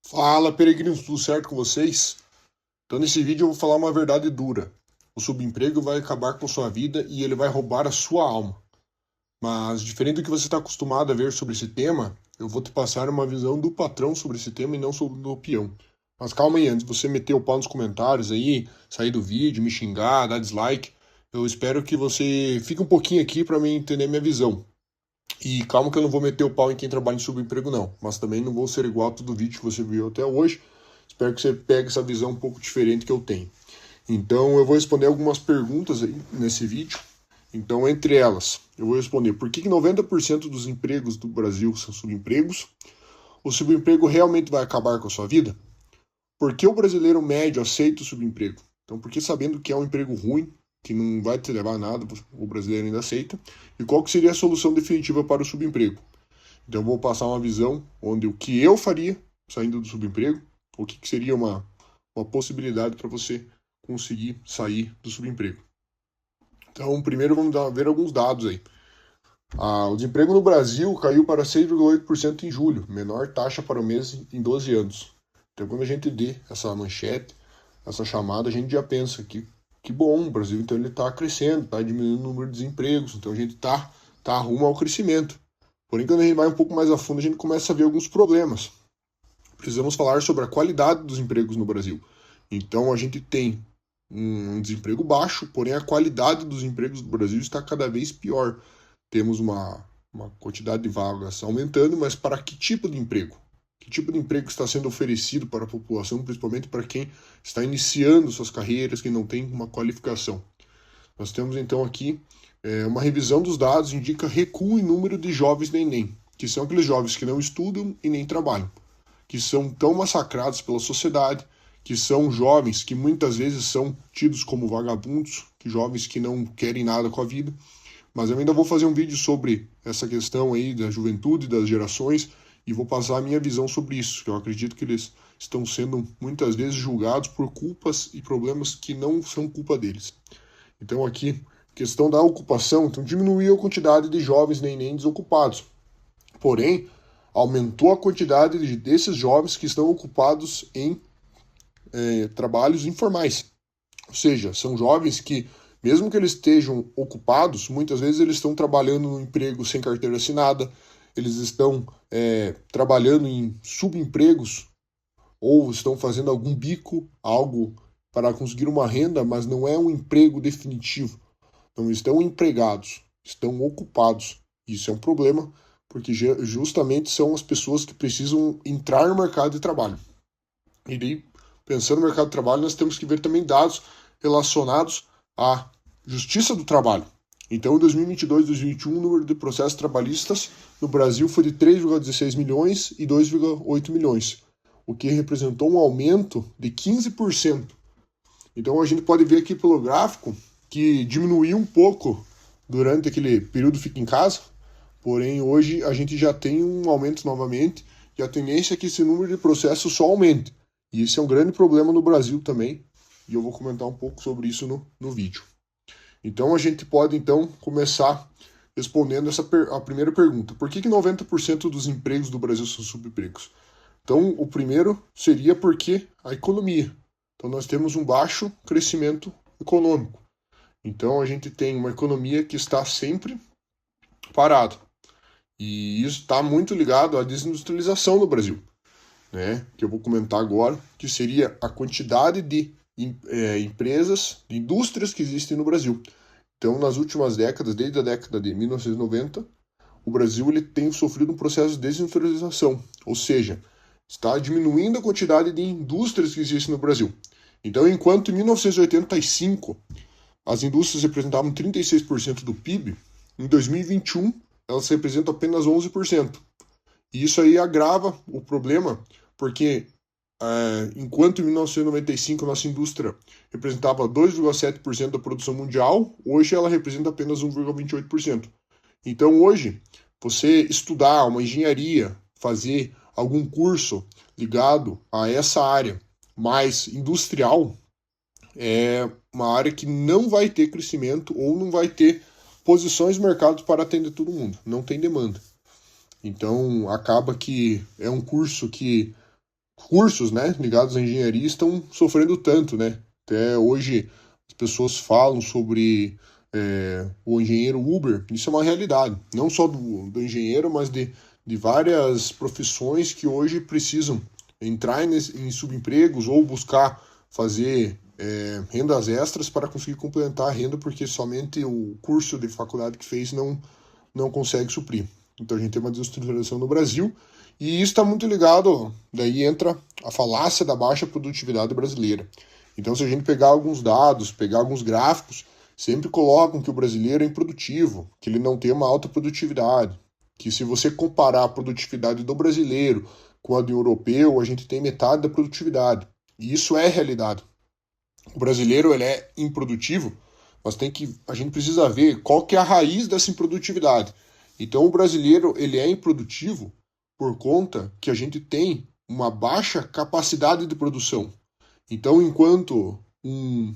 Fala, peregrinos, tudo certo com vocês? Então, nesse vídeo eu vou falar uma verdade dura. O subemprego vai acabar com sua vida e ele vai roubar a sua alma. Mas, diferente do que você está acostumado a ver sobre esse tema, eu vou te passar uma visão do patrão sobre esse tema e não sobre do peão. Mas calma aí, antes de você meter o pau nos comentários aí, sair do vídeo, me xingar, dar dislike, eu espero que você fique um pouquinho aqui para mim entender minha visão. E calma que eu não vou meter o pau em quem trabalha em subemprego não, mas também não vou ser igual a todo vídeo que você viu até hoje. Espero que você pegue essa visão um pouco diferente que eu tenho. Então eu vou responder algumas perguntas aí nesse vídeo. Então, entre elas, eu vou responder por que 90% dos empregos do Brasil são subempregos? O subemprego realmente vai acabar com a sua vida? Por que o brasileiro médio aceita o subemprego? Então, porque sabendo que é um emprego ruim, que não vai te levar a nada, o brasileiro ainda aceita. E qual que seria a solução definitiva para o subemprego? Então, eu vou passar uma visão onde o que eu faria saindo do subemprego, o que, que seria uma possibilidade para você conseguir sair do subemprego. Então, primeiro vamos ver alguns dados aí. O desemprego no Brasil caiu para 6,8% em julho, menor taxa para o mês em 12 anos. Então, quando a gente vê essa manchete, essa chamada, a gente já pensa que bom, o Brasil então ele está crescendo, está diminuindo o número de desempregos, então a gente tá rumo ao crescimento. Porém, quando a gente vai um pouco mais a fundo, a gente começa a ver alguns problemas. Precisamos falar sobre a qualidade dos empregos no Brasil. Então, a gente tem um desemprego baixo, porém a qualidade dos empregos do Brasil está cada vez pior. Temos uma quantidade de vagas aumentando, mas para que tipo de emprego? Que tipo de emprego está sendo oferecido para a população, principalmente para quem está iniciando suas carreiras, que não tem uma qualificação? Nós temos então aqui uma revisão dos dados, indica recuo em número de jovens do Enem, que são aqueles jovens que não estudam e nem trabalham, que são tão massacrados pela sociedade, que são jovens que muitas vezes são tidos como vagabundos, que jovens que não querem nada com a vida. Mas eu ainda vou fazer um vídeo sobre essa questão aí da juventude, das gerações, e vou passar a minha visão sobre isso, que eu acredito que eles estão sendo muitas vezes julgados por culpas e problemas que não são culpa deles. Então aqui, questão da ocupação, então diminuiu a quantidade de jovens nem desocupados. Porém, aumentou a quantidade desses jovens que estão ocupados em trabalhos informais. Ou seja, são jovens que, mesmo que eles estejam ocupados, muitas vezes eles estão trabalhando no emprego sem carteira assinada, eles estão trabalhando em subempregos ou estão fazendo algum bico, algo para conseguir uma renda, mas não é um emprego definitivo. Não estão empregados, estão ocupados. Isso é um problema, porque justamente são as pessoas que precisam entrar no mercado de trabalho. E daí, pensando no mercado de trabalho, nós temos que ver também dados relacionados à justiça do trabalho. Então, em 2022 e 2021, o número de processos trabalhistas no Brasil foi de 3,16 milhões e 2,8 milhões, o que representou um aumento de 15%. Então, a gente pode ver aqui pelo gráfico que diminuiu um pouco durante aquele período fica em casa, porém, hoje a gente já tem um aumento novamente e a tendência é que esse número de processos só aumente. E esse é um grande problema no Brasil também, e eu vou comentar um pouco sobre isso no vídeo. Então a gente pode então começar respondendo a primeira pergunta. Por que 90% dos empregos do Brasil são subempregos? Então o primeiro seria porque a economia. Então nós temos um baixo crescimento econômico. Então a gente tem uma economia que está sempre parada. E isso está muito ligado à desindustrialização no Brasil, né, que eu vou comentar agora, que seria a quantidade de empresas, de indústrias que existem no Brasil. Então, nas últimas décadas, desde a década de 1990, o Brasil ele tem sofrido um processo de desindustrialização, ou seja, está diminuindo a quantidade de indústrias que existem no Brasil. Então, enquanto em 1985 as indústrias representavam 36% do PIB, em 2021 elas representam apenas 11%. E isso aí agrava o problema, porque enquanto em 1995 a nossa indústria representava 2,7% da produção mundial, hoje ela representa apenas 1,28%. Então hoje, você estudar uma engenharia, fazer algum curso ligado a essa área mais industrial, é uma área que não vai ter crescimento ou não vai ter posições no mercado para atender todo mundo, não tem demanda. Então, acaba que é um curso que cursos, né, ligados à engenharia estão sofrendo tanto, né? Até hoje as pessoas falam sobre o engenheiro Uber. Isso é uma realidade, não só do engenheiro, mas de várias profissões que hoje precisam entrar em subempregos ou buscar fazer rendas extras para conseguir complementar a renda, porque somente o curso de faculdade que fez não consegue suprir. Então a gente tem uma desestruturação no Brasil e isso está muito ligado, daí entra a falácia da baixa produtividade brasileira. Então se a gente pegar alguns dados, pegar alguns gráficos, sempre colocam que o brasileiro é improdutivo, que ele não tem uma alta produtividade, que se você comparar a produtividade do brasileiro com a do europeu, a gente tem metade da produtividade. E isso é realidade. O brasileiro ele é improdutivo, mas a gente precisa ver qual que é a raiz dessa improdutividade. Então o brasileiro ele é improdutivo por conta que a gente tem uma baixa capacidade de produção. Então enquanto um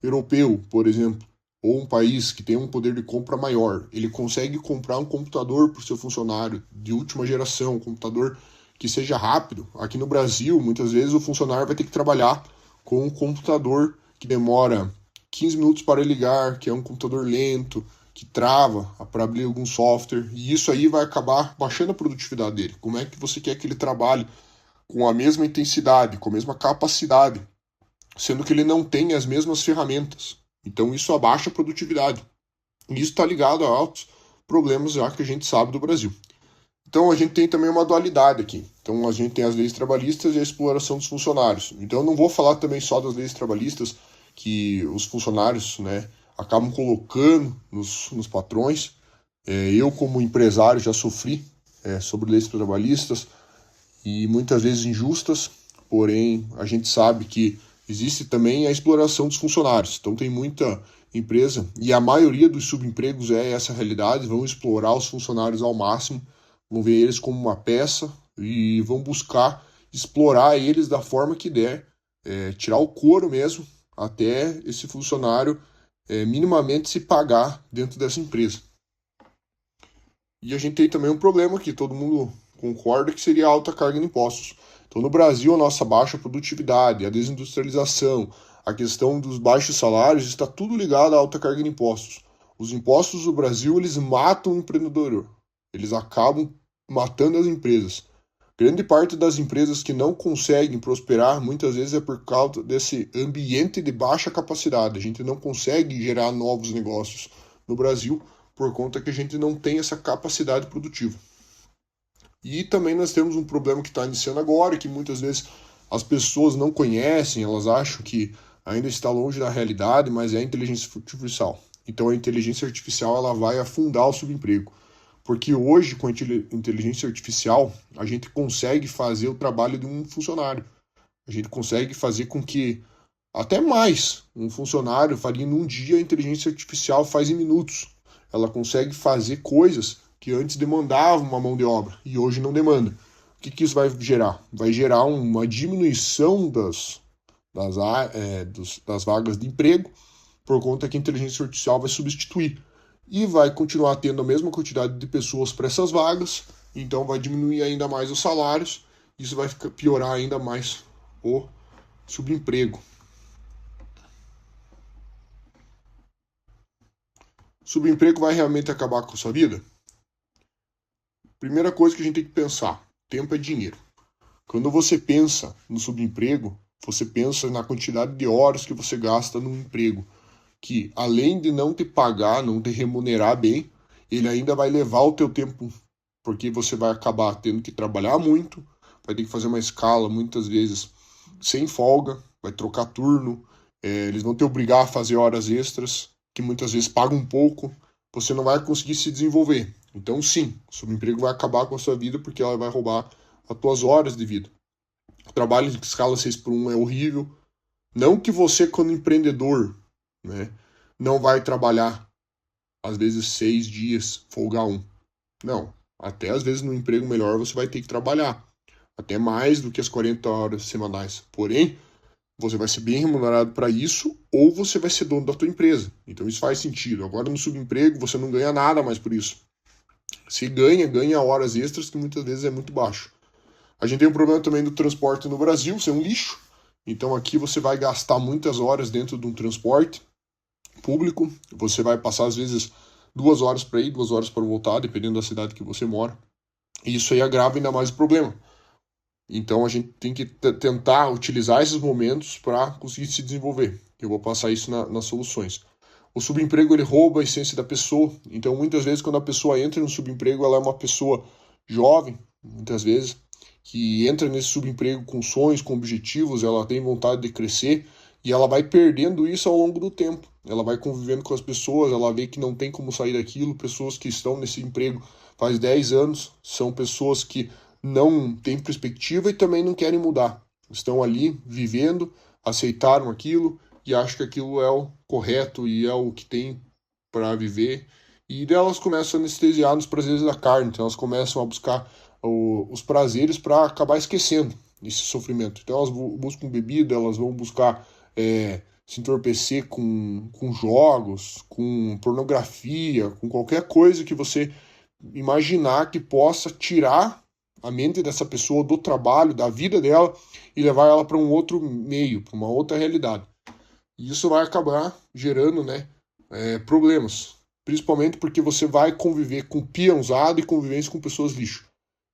europeu, por exemplo, ou um país que tem um poder de compra maior, ele consegue comprar um computador para o seu funcionário de última geração, um computador que seja rápido. Aqui no Brasil, muitas vezes o funcionário vai ter que trabalhar com um computador que demora 15 minutos para ligar, que é um computador lento, que trava para abrir algum software, e isso aí vai acabar baixando a produtividade dele. Como é que você quer que ele trabalhe com a mesma intensidade, com a mesma capacidade, sendo que ele não tem as mesmas ferramentas? Então isso abaixa a produtividade. E isso está ligado a altos problemas já que a gente sabe do Brasil. Então a gente tem também uma dualidade aqui. Então a gente tem as leis trabalhistas e a exploração dos funcionários. Então eu não vou falar também só das leis trabalhistas que os funcionários, né, acabam colocando nos patrões. Eu como empresário já sofri sobre leis trabalhistas e muitas vezes injustas, porém a gente sabe que existe também a exploração dos funcionários. Então tem muita empresa, e a maioria dos subempregos é essa realidade, vão explorar os funcionários ao máximo, vão ver eles como uma peça e vão buscar explorar eles da forma que der, tirar o couro mesmo, até esse funcionário minimamente se pagar dentro dessa empresa. E a gente tem também um problema que todo mundo concorda, que seria a alta carga de impostos. Então, no Brasil, a nossa baixa produtividade, a desindustrialização, a questão dos baixos salários, está tudo ligado à alta carga de impostos. Os impostos do Brasil, eles matam o empreendedor. Eles acabam matando as empresas. Grande parte das empresas que não conseguem prosperar, muitas vezes é por causa desse ambiente de baixa capacidade. A gente não consegue gerar novos negócios no Brasil por conta que a gente não tem essa capacidade produtiva. E também nós temos um problema que está iniciando agora, que muitas vezes as pessoas não conhecem, elas acham que ainda está longe da realidade, mas é a inteligência artificial. Então a inteligência artificial ela vai afundar o subemprego. Porque hoje, com a inteligência artificial, a gente consegue fazer o trabalho de um funcionário. A gente consegue fazer com que até mais um funcionário faria num dia, a inteligência artificial faz em minutos. Ela consegue fazer coisas que antes demandavam uma mão de obra e hoje não demanda. O que isso vai gerar? Vai gerar uma diminuição das vagas de emprego, por conta que a inteligência artificial vai substituir e vai continuar tendo a mesma quantidade de pessoas para essas vagas, então vai diminuir ainda mais os salários, isso vai piorar ainda mais o subemprego. Subemprego vai realmente acabar com a sua vida? Primeira coisa que a gente tem que pensar, tempo é dinheiro. Quando você pensa no subemprego, você pensa na quantidade de horas que você gasta num emprego, que além de não te pagar, não te remunerar bem, ele ainda vai levar o teu tempo, porque você vai acabar tendo que trabalhar muito, vai ter que fazer uma escala muitas vezes sem folga, vai trocar turno, eles vão te obrigar a fazer horas extras, que muitas vezes pagam um pouco, você não vai conseguir se desenvolver. Então sim, o subemprego vai acabar com a sua vida porque ela vai roubar as tuas horas de vida. O trabalho de escala 6x1 é horrível. Não que você, quando empreendedor, né, não vai trabalhar, às vezes 6 dias, folgar um. Não, até às vezes no emprego melhor você vai ter que trabalhar, até mais do que as 40 horas semanais. Porém, você vai ser bem remunerado para isso ou você vai ser dono da tua empresa. Então isso faz sentido. Agora no subemprego você não ganha nada mais por isso. Se ganha horas extras que muitas vezes é muito baixo. A gente tem um problema também do transporte no Brasil, ser um lixo. Então aqui você vai gastar muitas horas dentro de um transporte público. Você vai passar às vezes 2 horas para ir, 2 horas para voltar, dependendo da cidade que você mora. E isso aí agrava ainda mais o problema. Então a gente tem que tentar utilizar esses momentos para conseguir se desenvolver. Eu vou passar isso nas soluções. O subemprego ele rouba a essência da pessoa. Então muitas vezes quando a pessoa entra no subemprego, ela é uma pessoa jovem, muitas vezes, que entra nesse subemprego com sonhos, com objetivos, ela tem vontade de crescer e ela vai perdendo isso ao longo do tempo. Ela vai convivendo com as pessoas, ela vê que não tem como sair daquilo. Pessoas que estão nesse emprego faz 10 anos são pessoas que não têm perspectiva e também não querem mudar. Estão ali vivendo, aceitaram aquilo e acham que aquilo é o correto e é o que tem para viver. E daí elas começam a anestesiar nos prazeres da carne, então elas começam a buscar os prazeres para acabar esquecendo esse sofrimento. Então elas buscam bebida, elas vão buscar se entorpecer com jogos, com pornografia, com qualquer coisa que você imaginar que possa tirar a mente dessa pessoa do trabalho, da vida dela e levar ela para um outro meio, para uma outra realidade. E isso vai acabar gerando, né, problemas, principalmente porque você vai conviver com peãozado e convivência com pessoas lixo.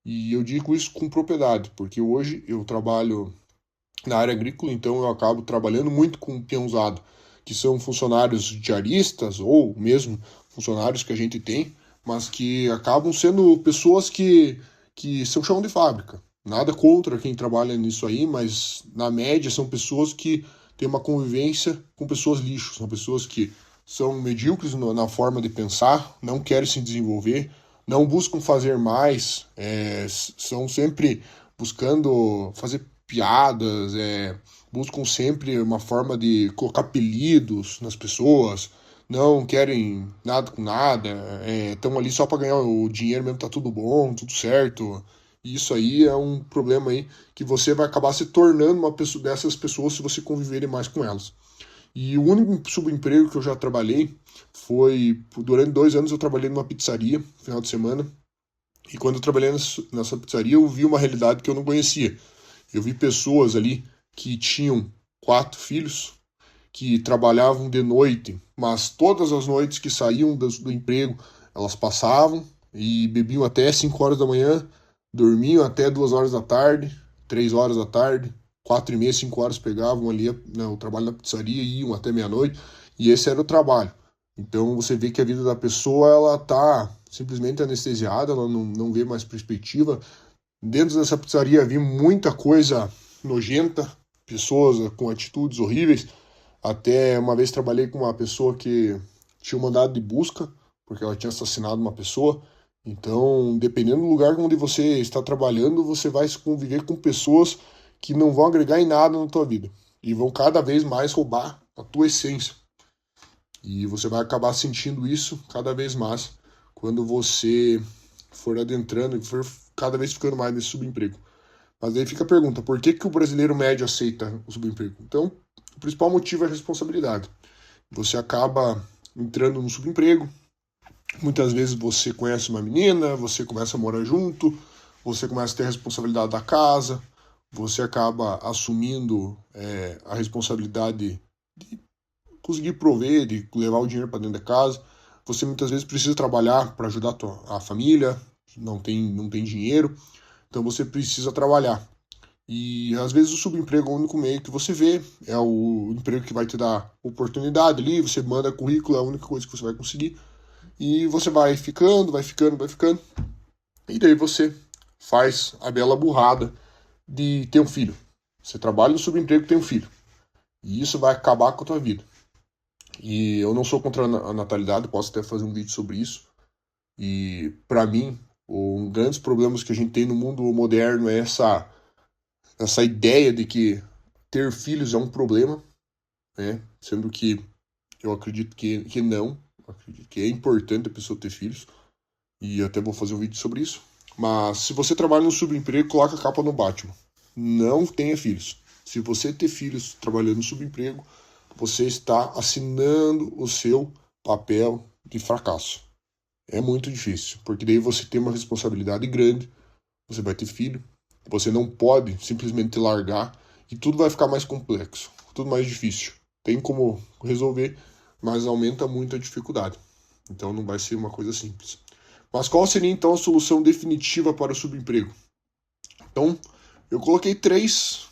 E eu digo isso com propriedade, porque hoje eu trabalho na área agrícola, então eu acabo trabalhando muito com peãozado, que são funcionários diaristas ou mesmo funcionários que a gente tem, mas que acabam sendo pessoas que são chão de fábrica. Nada contra quem trabalha nisso aí, mas na média são pessoas que têm uma convivência com pessoas lixo, são pessoas que são medíocres na forma de pensar, não querem se desenvolver, não buscam fazer mais, são sempre buscando fazer piadas, buscam sempre uma forma de colocar apelidos nas pessoas, não querem nada com nada, estão ali só para ganhar o dinheiro mesmo, tá tudo bom, tudo certo. E isso aí é um problema aí que você vai acabar se tornando uma pessoa dessas pessoas se você conviver mais com elas. E o único subemprego que eu já trabalhei foi, durante 2 anos eu trabalhei numa pizzaria, final de semana, e quando eu trabalhei nessa pizzaria eu vi uma realidade que eu não conhecia. Eu vi pessoas ali que tinham 4 filhos, que trabalhavam de noite, mas todas as noites que saíam do emprego, elas passavam e bebiam até 5 horas da manhã, dormiam até 2 horas da tarde, 3 horas da tarde, 4h30, 5 horas pegavam ali, né, o trabalho na pizzaria e iam até meia-noite, e esse era o trabalho. Então você vê que a vida da pessoa, ela tá simplesmente anestesiada, ela não vê mais perspectiva. Dentro dessa pizzaria havia muita coisa nojenta, pessoas com atitudes horríveis. Até uma vez trabalhei com uma pessoa que tinha um mandado de busca, porque ela tinha assassinado uma pessoa. Então, dependendo do lugar onde você está trabalhando, você vai se conviver com pessoas que não vão agregar em nada na tua vida e vão cada vez mais roubar a tua essência. E você vai acabar sentindo isso cada vez mais quando você for adentrando e for cada vez ficando mais nesse subemprego. Mas aí fica a pergunta, por que o brasileiro médio aceita o subemprego? Então, o principal motivo é a responsabilidade. Você acaba entrando no subemprego, muitas vezes você conhece uma menina, você começa a morar junto, você começa a ter a responsabilidade da casa, você acaba assumindo a responsabilidade de conseguir prover, de levar o dinheiro para dentro da casa. Você muitas vezes precisa trabalhar para ajudar a família, não tem dinheiro, então você precisa trabalhar. E às vezes o subemprego é o único meio que você vê, é o emprego que vai te dar oportunidade ali, você manda currículo, é a única coisa que você vai conseguir. E você vai ficando, vai ficando, vai ficando. E daí você faz a bela burrada de ter um filho. Você trabalha no subemprego e tem um filho. E isso vai acabar com a tua vida. E eu não sou contra a natalidade, posso até fazer um vídeo sobre isso. E para mim, um dos grandes problemas que a gente tem no mundo moderno é essa ideia de que ter filhos é um problema, né? Sendo que eu acredito que não. Eu acredito que é importante a pessoa ter filhos. E até vou fazer um vídeo sobre isso. Mas se você trabalha no subemprego, coloca a capa no Batman. Não tenha filhos. Se você ter filhos trabalhando no subemprego, você está assinando o seu papel de fracasso. É muito difícil, porque daí você tem uma responsabilidade grande, você vai ter filho, Você não pode simplesmente largar e tudo vai ficar mais complexo, tudo mais difícil. Tem como resolver, mas aumenta muito a dificuldade. Então não vai ser uma coisa simples. Mas qual seria então a solução definitiva para o subemprego? Então, eu coloquei três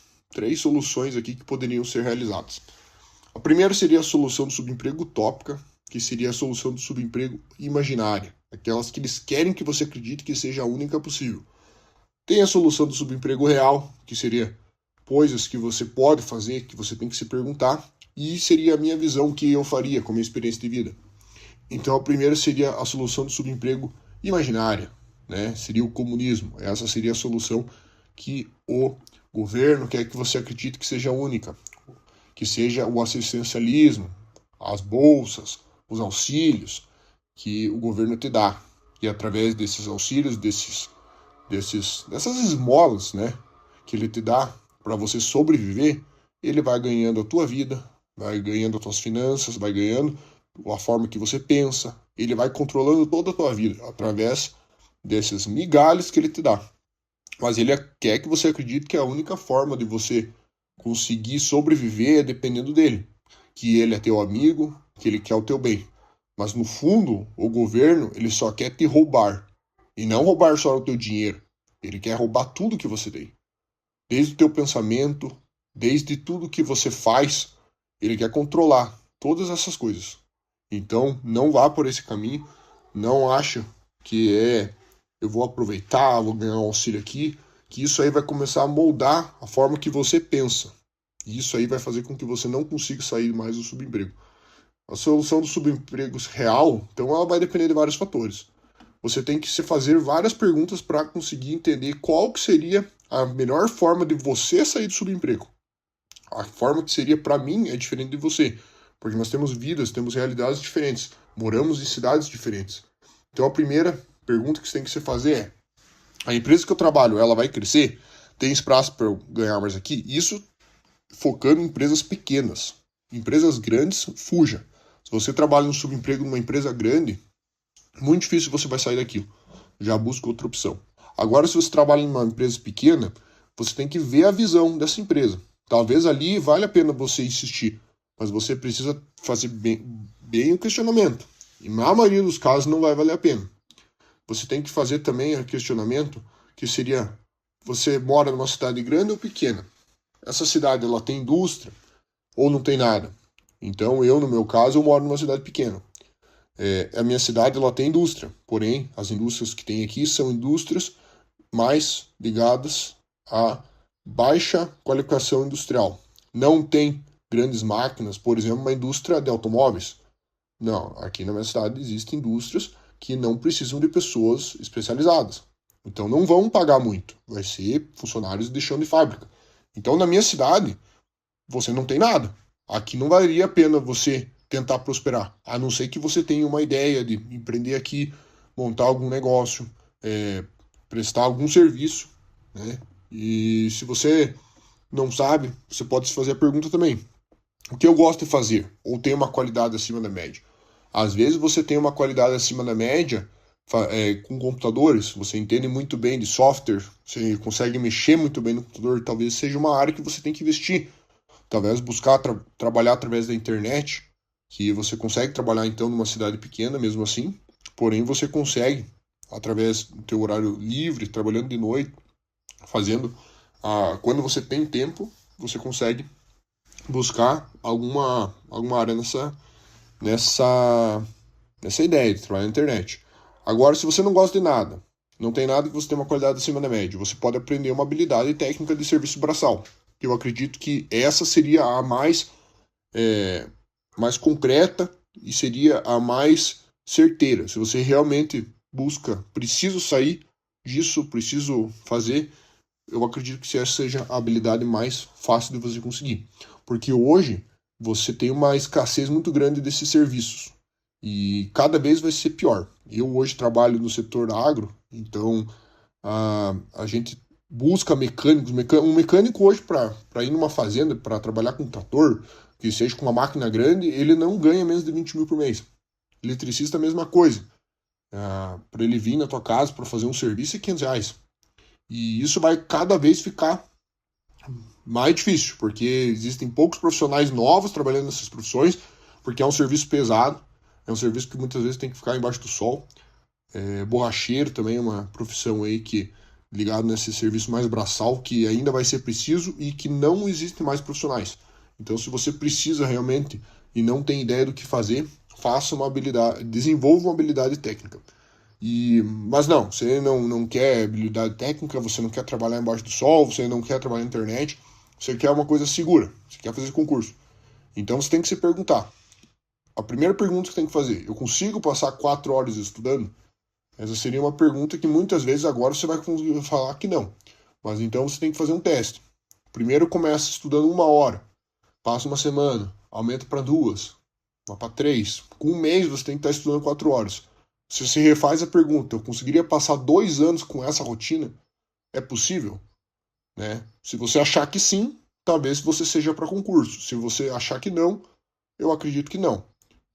soluções aqui que poderiam ser realizadas. A primeira seria a solução do subemprego utópica, que seria a solução do subemprego imaginária, aquelas que eles querem que você acredite que seja a única possível. Tem a solução do subemprego real, que seria coisas que você pode fazer, que você tem que se perguntar, e seria a minha visão que eu faria com a minha experiência de vida. Então a primeira seria a solução do subemprego imaginária, né? Seria o comunismo. Essa seria a solução que o governo quer que você acredite que seja única, que seja o assistencialismo, as bolsas, os auxílios que o governo te dá. E através desses auxílios, dessas esmolas, né, que ele te dá para você sobreviver, ele vai ganhando a tua vida, vai ganhando as tuas finanças, vai ganhando a forma que você pensa, ele vai controlando toda a tua vida através desses migalhas que ele te dá. Mas ele quer que você acredite que a única forma de você conseguir sobreviver é dependendo dele, que ele é teu amigo, que ele quer o teu bem. Mas no fundo, o governo, ele só quer te roubar. E não roubar só o teu dinheiro. Ele quer roubar tudo que você tem. Desde o teu pensamento, desde tudo que você faz, ele quer controlar todas essas coisas. Então, não vá por esse caminho, não acha que eu vou aproveitar, vou ganhar um auxílio aqui, que isso aí vai começar a moldar a forma que você pensa. E isso aí vai fazer com que você não consiga sair mais do subemprego. A solução do subemprego real, então ela vai depender de vários fatores. Você tem que se fazer várias perguntas para conseguir entender qual que seria a melhor forma de você sair do subemprego. A forma que seria para mim é diferente de você, porque nós temos vidas, temos realidades diferentes, moramos em cidades diferentes. Então a primeira pergunta que você tem que se fazer é: a empresa que eu trabalho, ela vai crescer? Tem espaço para eu ganhar mais aqui? Isso focando em empresas pequenas. Empresas grandes, fuja. Se você trabalha no subemprego numa empresa grande, muito difícil você vai sair daquilo. Já busca outra opção. Agora, se você trabalha em uma empresa pequena, você tem que ver a visão dessa empresa. Talvez ali vale a pena você insistir, mas você precisa fazer bem o questionamento. E na maioria dos casos não vai valer a pena. Você tem que fazer também o questionamento que seria: você mora numa cidade grande ou pequena? Essa cidade ela tem indústria ou não tem nada? Então eu, no meu caso, eu moro numa cidade pequena. A minha cidade ela tem indústria, porém as indústrias que tem aqui são indústrias mais ligadas a baixa qualificação industrial. Não tem grandes máquinas, por exemplo, uma indústria de automóveis. Não, aqui na minha cidade existem indústrias que não precisam de pessoas especializadas. Então não vão pagar muito, vai ser funcionários de chão de fábrica. Então na minha cidade você não tem nada. Aqui não valeria a pena você tentar prosperar, a não ser que você tenha uma ideia de empreender aqui, montar algum negócio, prestar algum serviço, né? E se você não sabe, você pode se fazer a pergunta também: o que eu gosto de fazer? Ou tem uma qualidade acima da média? Às vezes você tem uma qualidade acima da média com computadores, você entende muito bem de software, você consegue mexer muito bem no computador, talvez seja uma área que você tem que investir. Talvez buscar trabalhar através da internet, que você consegue trabalhar então numa cidade pequena mesmo assim, porém você consegue, através do teu horário livre, trabalhando de noite, fazendo, quando você tem tempo, você consegue buscar alguma área nessa ideia de trabalhar na internet. Agora, se você não gosta de nada, não tem nada que você tenha uma qualidade acima da média, você pode aprender uma habilidade técnica de serviço braçal. Eu acredito que essa seria a mais concreta e seria a mais certeira. Se você realmente busca, preciso sair disso, preciso fazer, eu acredito que essa seja a habilidade mais fácil de você conseguir. Porque hoje você tem uma escassez muito grande desses serviços e cada vez vai ser pior. Eu hoje trabalho no setor agro, então a gente busca mecânicos. Um mecânico hoje para ir numa fazenda, para trabalhar com um trator, que seja com uma máquina grande, ele não ganha menos de 20 mil por mês. Eletricista, a mesma coisa. Para ele vir na tua casa para fazer um serviço é R$500. E isso vai cada vez ficar mais difícil, porque existem poucos profissionais novos trabalhando nessas profissões, porque é um serviço pesado, é um serviço que muitas vezes tem que ficar embaixo do sol. Borracheiro também é uma profissão aí que ligado nesse serviço mais braçal, que ainda vai ser preciso e que não existem mais profissionais. Então, se você precisa realmente e não tem ideia do que fazer, faça uma habilidade, desenvolva uma habilidade técnica. Mas não, você não quer habilidade técnica, você não quer trabalhar embaixo do sol, você não quer trabalhar na internet, você quer uma coisa segura, você quer fazer concurso. Então você tem que se perguntar. A primeira pergunta que você tem que fazer, eu consigo passar 4 horas estudando? Essa seria uma pergunta que muitas vezes agora você vai conseguir falar que não. Mas então você tem que fazer um teste. Primeiro começa estudando 1 hora, passa uma semana, aumenta para 2, vai para 3. Com um mês você tem que estar estudando 4 horas. Se você refaz a pergunta, eu conseguiria passar 2 anos com essa rotina? É possível? Né? Se você achar que sim, talvez você seja para concurso. Se você achar que não, eu acredito que não.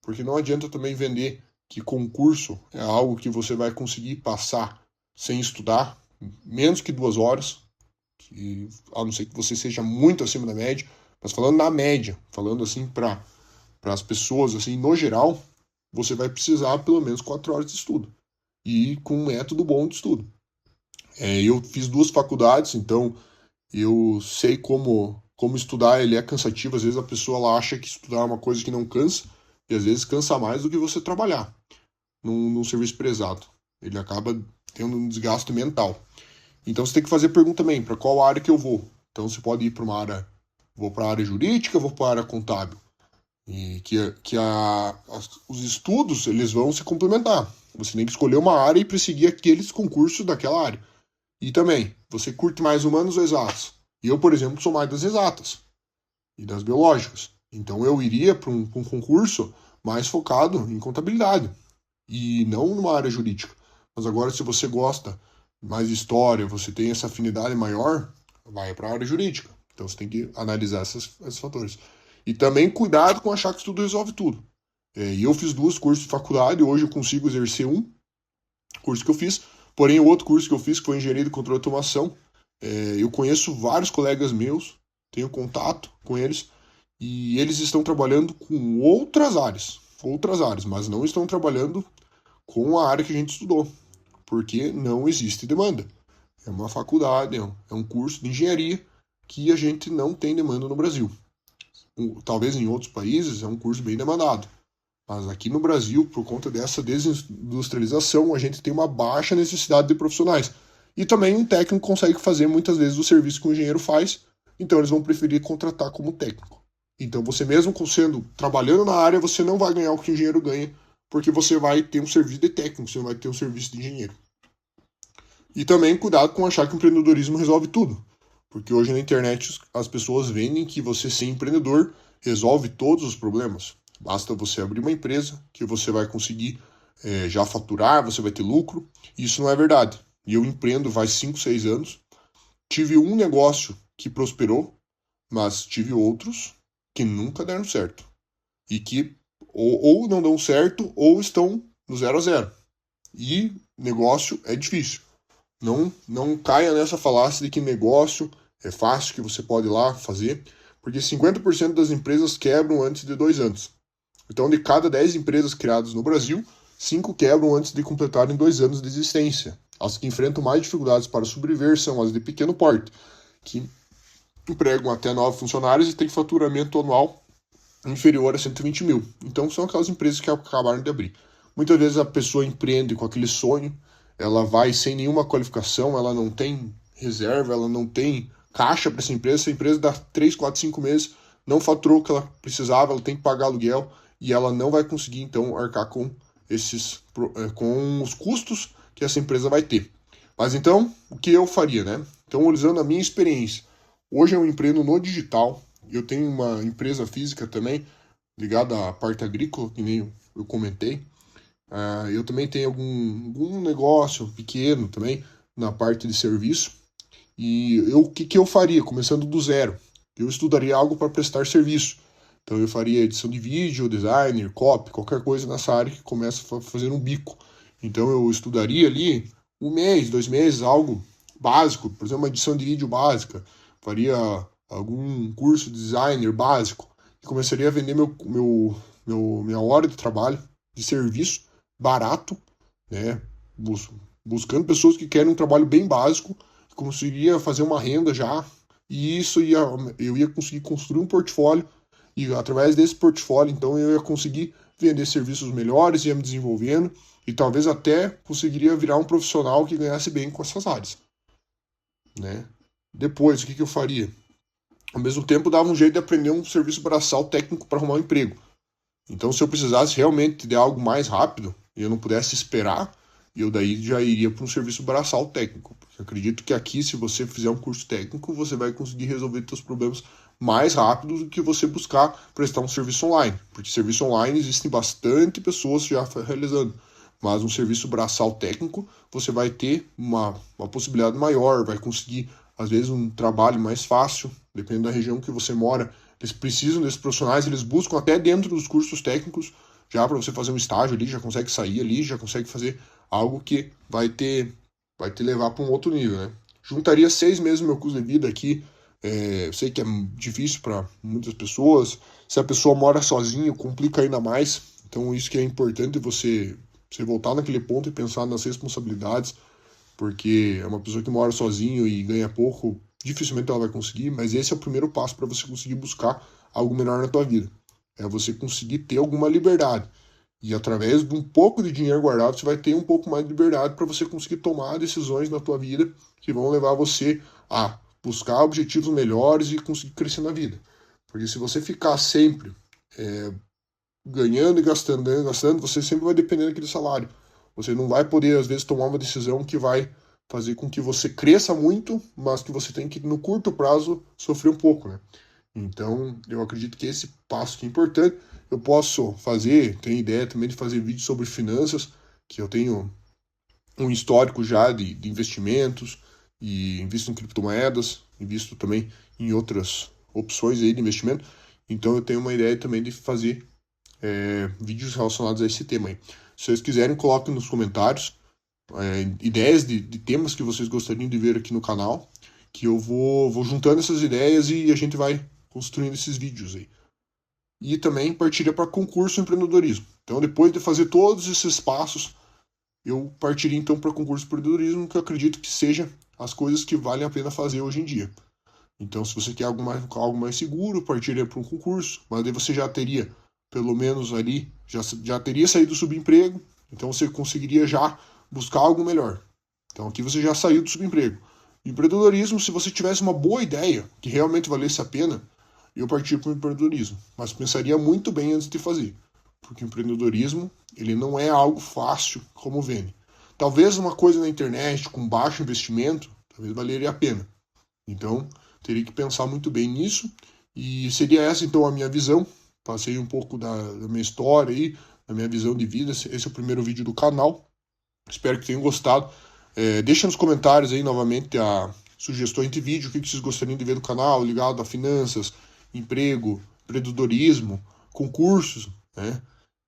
Porque não adianta também vender que concurso é algo que você vai conseguir passar sem estudar, menos que 2 horas, a não ser que você seja muito acima da média, mas falando na média, falando assim para as pessoas, assim, no geral, você vai precisar pelo menos 4 horas de estudo. E com um método bom de estudo. Eu fiz 2 faculdades, então eu sei como estudar, ele é cansativo. Às vezes a pessoa ela acha que estudar é uma coisa que não cansa, e às vezes cansa mais do que você trabalhar num serviço pesado. Ele acaba tendo um desgaste mental. Então você tem que fazer pergunta também, para qual área que eu vou. Então você pode ir para uma área, vou para a área jurídica, vou para a área contábil. E os estudos eles vão se complementar. Você tem que escolher uma área e perseguir aqueles concursos daquela área. E também, você curte mais humanos ou exatas? E eu, por exemplo, sou mais das exatas e das biológicas. Então eu iria para um concurso mais focado em contabilidade e não numa área jurídica. Mas agora, se você gosta mais de história, você tem essa afinidade maior, vai para a área jurídica. Então você tem que analisar esses fatores. E também cuidado com achar que tudo resolve tudo. E eu fiz 2 cursos de faculdade, hoje eu consigo exercer um curso que eu fiz, porém o outro curso que eu fiz, que foi Engenharia de Controle de Automação, eu conheço vários colegas meus, tenho contato com eles, e eles estão trabalhando com outras áreas, mas não estão trabalhando com a área que a gente estudou, porque não existe demanda. É uma faculdade, é um curso de engenharia que a gente não tem demanda no Brasil. Talvez em outros países é um curso bem demandado, mas aqui no Brasil, por conta dessa desindustrialização, a gente tem uma baixa necessidade de profissionais. E também um técnico consegue fazer muitas vezes o serviço que o engenheiro faz, então eles vão preferir contratar como técnico. Então você mesmo trabalhando na área, você não vai ganhar o que o engenheiro ganha, porque você vai ter um serviço de técnico, você não vai ter um serviço de engenheiro. E também cuidado com achar que o empreendedorismo resolve tudo. Porque hoje na internet as pessoas vendem que você ser empreendedor resolve todos os problemas. Basta você abrir uma empresa que você vai conseguir já faturar, você vai ter lucro. Isso não é verdade. E eu empreendo faz 5, 6 anos. Tive um negócio que prosperou, mas tive outros que nunca deram certo. E que ou não dão certo ou estão no 0 a 0. E negócio é difícil. Não caia nessa falácia de que negócio é fácil, que você pode ir lá fazer, porque 50% das empresas quebram antes de 2 anos. Então, de cada 10 empresas criadas no Brasil, 5 quebram antes de completarem 2 anos de existência. As que enfrentam mais dificuldades para sobreviver são as de pequeno porte, que empregam até 9 funcionários e têm faturamento anual inferior a 120 mil. Então, são aquelas empresas que acabaram de abrir. Muitas vezes a pessoa empreende com aquele sonho, ela vai sem nenhuma qualificação, ela não tem reserva, ela não tem caixa para essa empresa dá 3, 4, 5 meses, não faturou o que ela precisava, ela tem que pagar aluguel e ela não vai conseguir então arcar com com os custos que essa empresa vai ter. Mas então, o que eu faria, né? Então, usando a minha experiência, hoje eu empreendo no digital, eu tenho uma empresa física também, ligada à parte agrícola, que nem eu comentei. Eu também tenho algum negócio pequeno também na parte de serviço. E o que eu faria, começando do zero? Eu estudaria algo para prestar serviço. Então eu faria edição de vídeo, designer, copy, qualquer coisa nessa área que começa a fazer um bico. Então eu estudaria ali 1 mês, 2 meses, algo básico, por exemplo, uma edição de vídeo básica, faria algum curso de designer básico e começaria a vender minha hora de trabalho, de serviço, barato, né? Buscando pessoas que querem um trabalho bem básico, conseguiria fazer uma renda já, e eu ia conseguir construir um portfólio, e através desse portfólio, então, eu ia conseguir vender serviços melhores, ia me desenvolvendo, e talvez até conseguiria virar um profissional que ganhasse bem com essas áreas, né? Depois, o que eu faria? Ao mesmo tempo, dava um jeito de aprender um serviço braçal técnico para arrumar um emprego. Então, se eu precisasse realmente de algo mais rápido e eu não pudesse esperar, eu daí já iria para um serviço braçal técnico. Porque eu acredito que aqui, se você fizer um curso técnico, você vai conseguir resolver seus problemas mais rápido do que você buscar prestar um serviço online. Porque serviço online existem bastante pessoas já realizando. Mas um serviço braçal técnico, você vai ter uma possibilidade maior, vai conseguir, às vezes, um trabalho mais fácil, dependendo da região que você mora. Eles precisam desses profissionais, eles buscam até dentro dos cursos técnicos, já para você fazer um estágio ali, já consegue sair ali, já consegue fazer algo que vai te levar para um outro nível, né? Juntaria 6 meses do meu custo de vida aqui. Eu sei que é difícil para muitas pessoas. Se a pessoa mora sozinho, complica ainda mais. Então, isso que é importante você voltar naquele ponto e pensar nas responsabilidades, porque é uma pessoa que mora sozinho e ganha pouco, dificilmente ela vai conseguir, mas esse é o primeiro passo para você conseguir buscar algo melhor na tua vida. É você conseguir ter alguma liberdade. E através de um pouco de dinheiro guardado, você vai ter um pouco mais de liberdade para você conseguir tomar decisões na tua vida que vão levar você a buscar objetivos melhores e conseguir crescer na vida. Porque se você ficar sempre ganhando e gastando, você sempre vai depender daquele salário. Você não vai poder, às vezes, tomar uma decisão que vai fazer com que você cresça muito, mas que você tem que, no curto prazo, sofrer um pouco, né? Então, eu acredito que esse passo que é importante. Eu posso tenho ideia também de fazer vídeos sobre finanças, que eu tenho um histórico já de investimentos, e invisto em criptomoedas, invisto também em outras opções aí de investimento. Então, eu tenho uma ideia também de fazer vídeos relacionados a esse tema aí. Se vocês quiserem, coloquem nos comentários ideias de temas que vocês gostariam de ver aqui no canal, que eu vou juntando essas ideias e a gente vai construindo esses vídeos aí. E também partiria para concurso empreendedorismo. Então, depois de fazer todos esses passos, eu partiria então para concurso empreendedorismo, que eu acredito que seja as coisas que valem a pena fazer hoje em dia. Então, se você quer algo mais seguro, partiria para um concurso, mas aí você já teria, pelo menos ali, já teria saído do subemprego, então você conseguiria já buscar algo melhor. Então, aqui você já saiu do subemprego. Empreendedorismo, se você tivesse uma boa ideia, que realmente valesse a pena, eu partiria para o empreendedorismo, mas pensaria muito bem antes de fazer, porque o empreendedorismo ele não é algo fácil como vende. Talvez uma coisa na internet com baixo investimento, talvez valeria a pena. Então, teria que pensar muito bem nisso, e seria essa então a minha visão. Passei um pouco da minha história aí, da minha visão de vida. Esse é o primeiro vídeo do canal. Espero que tenham gostado. Deixa nos comentários aí novamente sugestões de vídeo, o que vocês gostariam de ver no canal, ligado a finanças, emprego, empreendedorismo, concursos, né?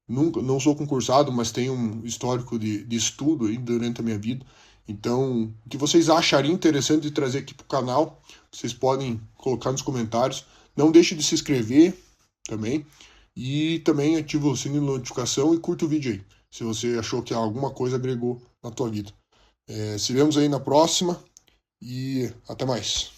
Não sou concursado, mas tenho um histórico de estudo aí durante a minha vida. Então, o que vocês achariam interessante de trazer aqui para o canal, vocês podem colocar nos comentários. Não deixe de se inscrever também. E também ativa o sininho de notificação e curta o vídeo aí, se você achou que alguma coisa agregou na tua vida. Se vemos aí na próxima e até mais.